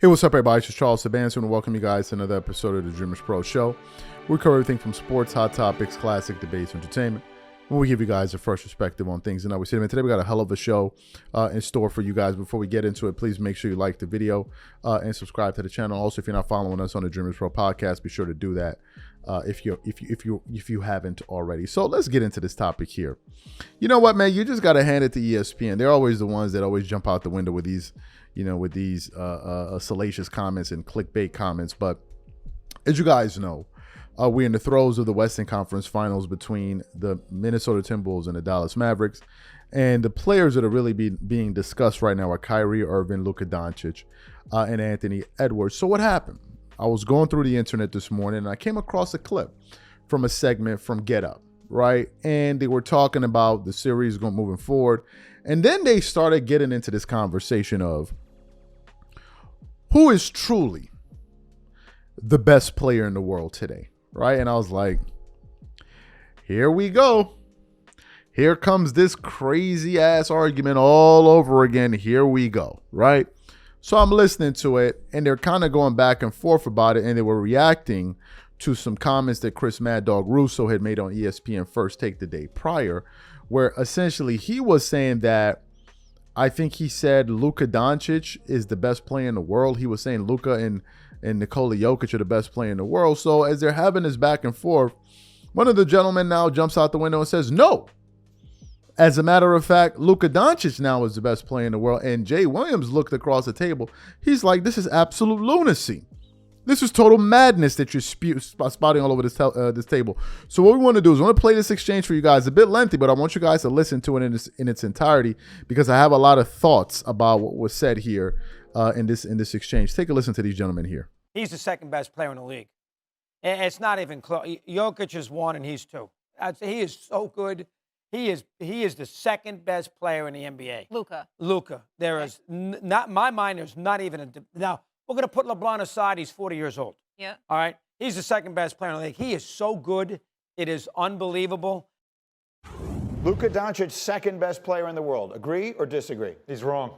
Hey, what's up, everybody? It's just Charles Sabanson, and welcome you guys to another episode of the DREAMERSPRO show. We cover everything from sports, hot topics, classic debates, entertainment, and we give you guys a fresh perspective on things. And today we got a hell of a show in store for you guys. Before we get into it, please make sure you like the video and subscribe to the channel. Also, if you're not following us on the DREAMERSPRO podcast, be sure to do that if you haven't already. So let's get into this topic here. You know what, man? You just got to hand it to ESPN. They're always the ones that always jump out the window with these salacious comments and clickbait comments. But as you guys know, we're in the throes of the Western Conference Finals between the Minnesota Timberwolves and the Dallas Mavericks. And the players that are really being discussed right now are Kyrie Irving, Luka Doncic, and Anthony Edwards. So what happened? I was going through the internet this morning, and I came across a clip from a segment from Get Up, right? And they were talking about the series moving forward. And then they started getting into this conversation of who is truly the best player in the world today, right? And I was like, here we go. Here comes this crazy ass argument all over again. Here we go, right? So I'm listening to it, and they're kind of going back and forth about it, and they were reacting to some comments that Chris Mad Dog Russo had made on ESPN First Take the day prior, where essentially he was saying that, I think he said Luka Doncic is the best player in the world. He was saying Luka and Nikola Jokic are the best player in the world. So as they're having this back and forth, one of the gentlemen now jumps out the window and says, no. As a matter of fact, Luka Doncic now is the best player in the world. And Jay Williams looked across the table. He's like, this is absolute lunacy. This is total madness that you're spouting all over this table. So what we want to do is we want to play this exchange for you guys. A bit lengthy, but I want you guys to listen to it in its entirety because I have a lot of thoughts about what was said here in this exchange. Take a listen to these gentlemen here. He's the second best player in the league. It's not even close. Jokic is one and he's two. He is so good. He is the second best player in the NBA. Luka. There is not, my mind, there's not even a, now, we're going to put LeBron aside. He's 40 years old. Yeah. All right. He's the second best player in the league. He is so good. It is unbelievable. Luka Doncic, second best player in the world. Agree or disagree? He's wrong.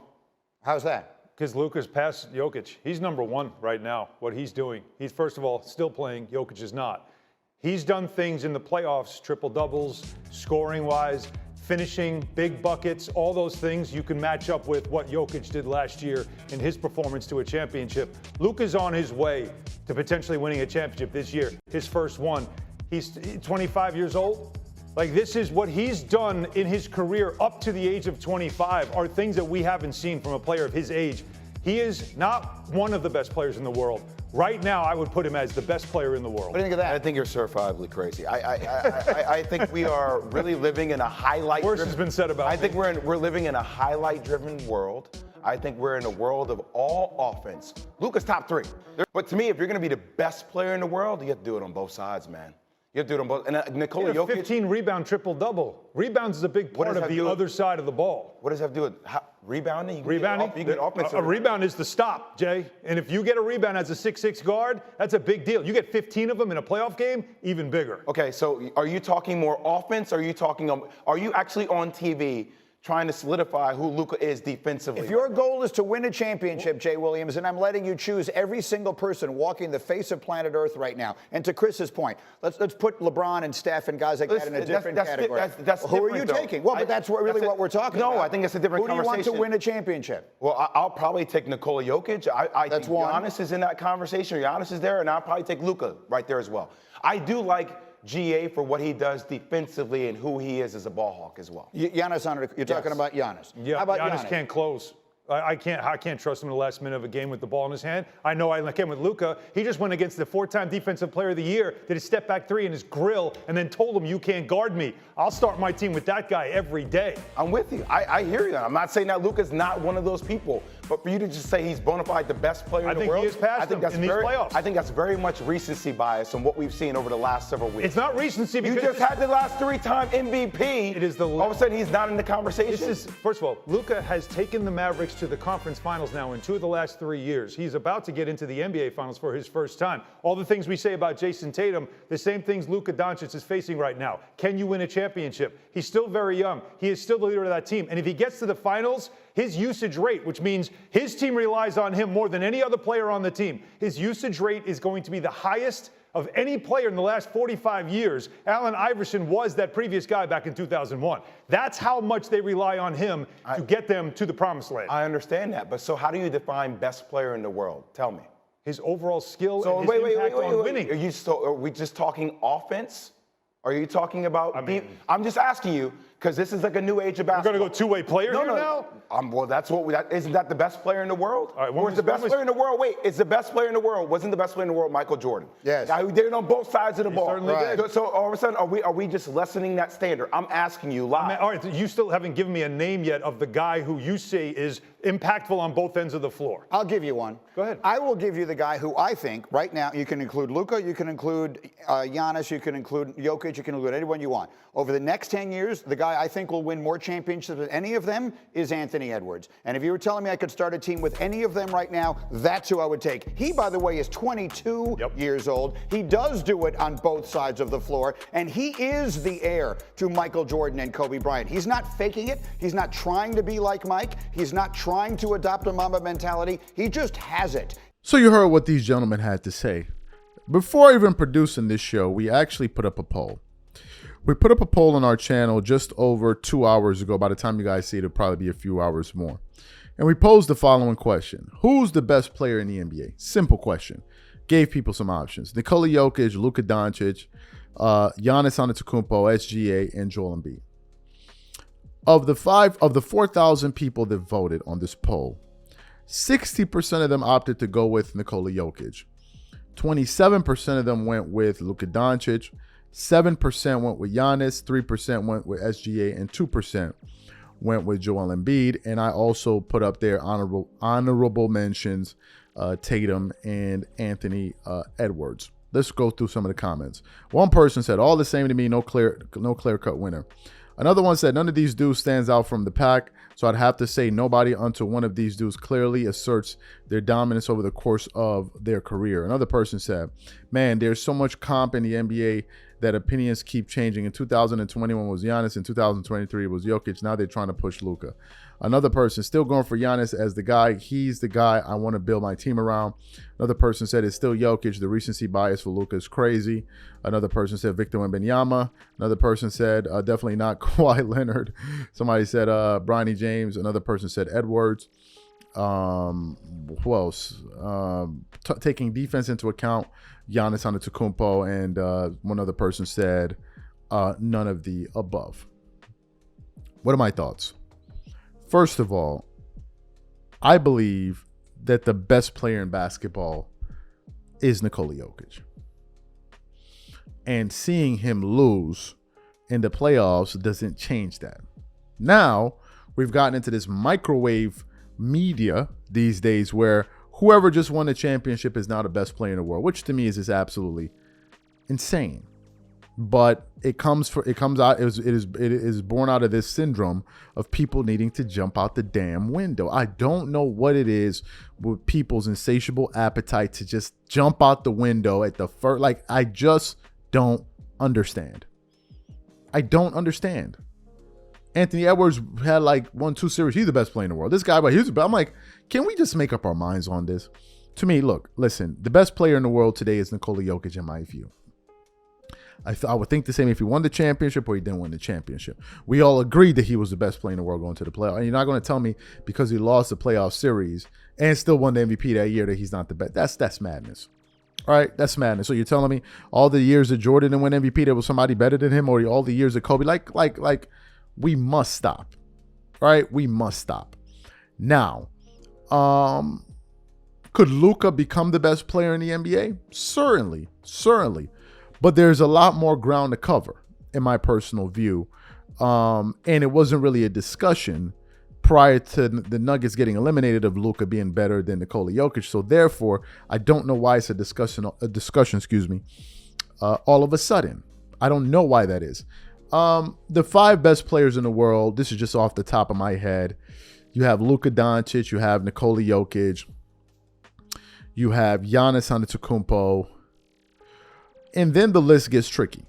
How's that? Because Luka's past Jokic. He's number one right now, what he's doing. He's, first of all, still playing. Jokic is not. He's done things in the playoffs, triple-doubles, scoring-wise, finishing, big buckets, all those things you can match up with what Jokic did last year in his performance to a championship. Luka's on his way to potentially winning a championship this year, his first one. He's 25 years old. Like, this is what he's done in his career up to the age of 25 are things that we haven't seen from a player of his age. He is not one of the best players in the world. Right now, I would put him as the best player in the world. What do you think of that? I think you're certifiably crazy. I think we are really living in a highlight. Worse has been said about I think we're living in a highlight-driven world. I think we're in a world of all offense. Luka's top three. But to me, if you're going to be the best player in the world, you have to do it on both sides, man. You have to do it on both. And Nikola Jokic. 15 rebound triple-double. Rebounds is a big part of the other side of the ball. What does that have to do with rebounding? Rebounding? A rebound is the stop, Jay. And if you get a rebound as a 6'6" guard, that's a big deal. You get 15 of them in a playoff game, even bigger. Okay, so are you talking more offense? Or are you actually on TV trying to solidify who Luka is defensively? If your goal is to win a championship, Jay Williams, and I'm letting you choose every single person walking the face of planet Earth right now, and to Chris's point, let's put LeBron and Steph and guys like that in a different category. Who are you taking? Well, but that's really what we're talking about. No, I think it's a different conversation. Who do you want to win a championship? Well, I'll probably take Nikola Jokic. I think Giannis is in that conversation. Giannis is there, and I'll probably take Luka right there as well. I do like GA for what he does defensively and who he is as a ball hawk as well. Giannis on it. You're talking about Giannis. Yeah, how about Giannis can't close. I can't trust him in the last minute of a game with the ball in his hand. I know I can with Luka. He just went against the 4-time Defensive Player of the Year, did a step back three in his grill, and then told him, you can't guard me. I'll start my team with that guy every day. I'm with you. I hear you. I'm not saying that Luka's not one of those people, but for you to just say he's bona fide the best player in the world, I think he is past him in these playoffs. I think that's very much recency bias on what we've seen over the last several weeks. It's not recency because you just had the last 3-time MVP. It is all of a sudden he's not in the conversation. First of all, Luka has taken the Mavericks to the conference finals now in 2 of the last 3 years. He's about to get into the NBA finals for his first time. All the things we say about Jason Tatum, the same things Luka Doncic is facing right now. Can you win a championship? He's still very young. He is still the leader of that team. And if he gets to the finals, his usage rate, which means his team relies on him more than any other player on the team, his usage rate is going to be the highest of any player in the last 45 years. Allen Iverson was that previous guy back in 2001. That's how much they rely on him to get them to the promised land. I understand that, but so how do you define best player in the world? Tell me. His overall skill and his impact on winning. Are we just talking offense? Are you talking about? I'm just asking you because this is like a new age of basketball. We're going to go two-way player here now? Well, that's what isn't that the best player in the world? All right, or is the best player in the world? Wait, is the best player in the world? Wasn't the best player in the world Michael Jordan? Yes. Guy who did it on both sides of the ball. Certainly did. So all of a sudden, are we just lessening that standard? I'm asking you live. All right, you still haven't given me a name yet of the guy who you say is impactful on both ends of the floor. I'll give you one. Go ahead. I will give you the guy who I think right now, you can include Luka, you can include Giannis, you can include Jokic, you can include anyone you want. Over the next 10 years, the guy I think will win more championships than any of them is Anthony Edwards. And if you were telling me I could start a team with any of them right now, that's who I would take. He, by the way, is 22 years old. He does do it on both sides of the floor, and he is the heir to Michael Jordan and Kobe Bryant. He's not faking it. He's not trying to be like Mike. He's not trying to adopt a Mamba mentality. He just has it. So you heard what these gentlemen had to say. Before even producing this show, we actually put up a poll. We put up a poll on our channel just over 2 hours ago. By the time you guys see it, it'll probably be a few hours more. And we posed the following question. Who's the best player in the NBA? Simple question. Gave people some options. Nikola Jokic, Luka Doncic, Giannis Antetokounmpo, SGA, and Joel Embiid. Of the 4,000 people that voted on this poll, 60% of them opted to go with Nikola Jokic. 27% of them went with Luka Doncic. 7% went with Giannis, 3% went with SGA, and 2% went with Joel Embiid. And I also put up there honorable mentions, Tatum and Anthony Edwards. Let's go through some of the comments. One person said, all the same to me, no clear-cut winner. Another one said, none of these dudes stands out from the pack, so I'd have to say nobody until one of these dudes clearly asserts their dominance over the course of their career. Another person said, man, there's so much comp in the NBA that opinions keep changing. In 2021 was Giannis, in 2023 it was Jokic. Now they're trying to push Luka. Another person still going for Giannis as the guy. He's the guy I want to build my team around. Another person said it's still Jokic. The recency bias for Luka is crazy. Another person said Victor Wembanyama. Another person said definitely not Kawhi Leonard. Somebody said Bronny James. Another person said Edwards. Who else? Taking defense into account, Giannis Antetokounmpo, and one other person said none of the above. What are my thoughts? First of all, I believe that the best player in basketball is Nikola Jokic. And seeing him lose in the playoffs doesn't change that. Now, we've gotten into this microwave media these days where whoever just won the championship is now the best player in the world, which to me is just absolutely insane. But it is born out of this syndrome of people needing to jump out the damn window. I don't know what it is with people's insatiable appetite to just jump out the window at the first. Like, I just don't understand. I don't understand. Anthony Edwards had like 1-2 series. He's the best player in the world. This guy, but I'm like, can we just make up our minds on this? To me, look, listen, the best player in the world today is Nikola Jokic in my view. I would think the same if he won the championship or he didn't win the championship. We all agreed that he was the best player in the world going to the playoffs. And you're not going to tell me because he lost the playoff series and still won the MVP that year that he's not the best. That's madness. All right, that's madness. So you're telling me all the years that Jordan didn't win MVP, there was somebody better than him, or all the years that Kobe, like we must stop. All right, we must stop. Now, could Luka become the best player in the NBA? Certainly. But there's a lot more ground to cover, in my personal view. And it wasn't really a discussion prior to the Nuggets getting eliminated of Luka being better than Nikola Jokic. So therefore, I don't know why it's a discussion, all of a sudden. I don't know why that is. The 5 best players in the world, this is just off the top of my head. You have Luka Doncic, you have Nikola Jokic, you have Giannis Antetokounmpo, and then the list gets tricky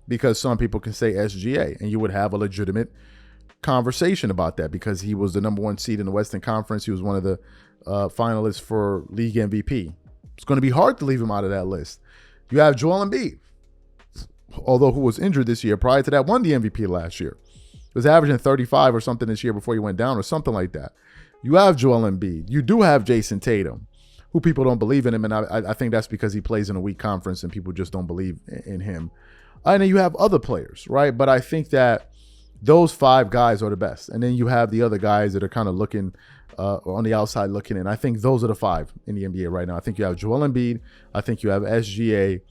because some people can say SGA, and you would have a legitimate conversation about that because he was the #1 seed in the Western Conference. He was one of the finalists for league MVP. It's going to be hard to leave him out of that list. You have Joel Embiid, although who was injured this year. Prior to that, won the MVP last year. He was averaging 35 or something this year before he went down or something like that. You have Joel Embiid. You do have Jason Tatum, who people don't believe in him, and I think that's because he plays in a weak conference and people just don't believe in him. And then you have other players, right? But I think that those 5 guys are the best. And then you have the other guys that are kind of looking on the outside looking in. I think those are the 5 in the NBA right now. I think you have Joel Embiid. I think you have SGA.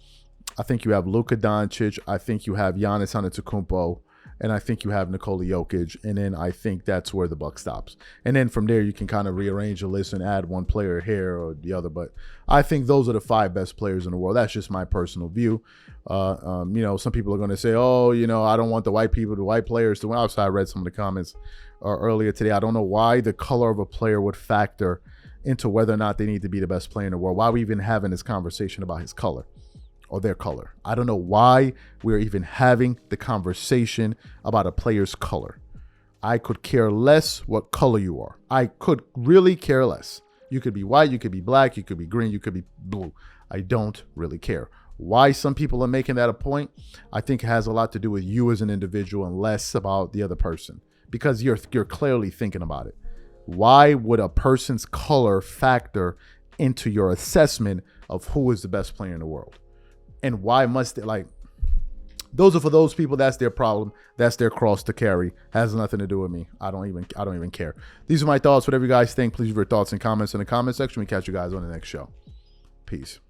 I think you have Luka Doncic. I think you have Giannis Antetokounmpo. And I think you have Nikola Jokic. And then I think that's where the buck stops. And then from there, you can kind of rearrange the list and add one player here or the other. But I think those are the 5 best players in the world. That's just my personal view. Some people are going to say, oh, I don't want the white players to win. Obviously, I read some of the comments earlier today. I don't know why the color of a player would factor into whether or not they need to be the best player in the world. Why are we even having this conversation about his color or their color? I don't know why we're even having the conversation about a player's color. I could care less what color you are. I could really care less. You could be white, you could be black, you could be green, you could be blue. I don't really care. Why some people are making that a point, I think it has a lot to do with you as an individual and less about the other person, because you're clearly thinking about it. Why would a person's color factor into your assessment of who is the best player in the world? And why must it, those are for those people. That's their problem. That's their cross to carry. Has nothing to do with me. I don't even care. These are my thoughts. Whatever you guys think, please leave your thoughts and comments in the comment section. We catch you guys on the next show. Peace.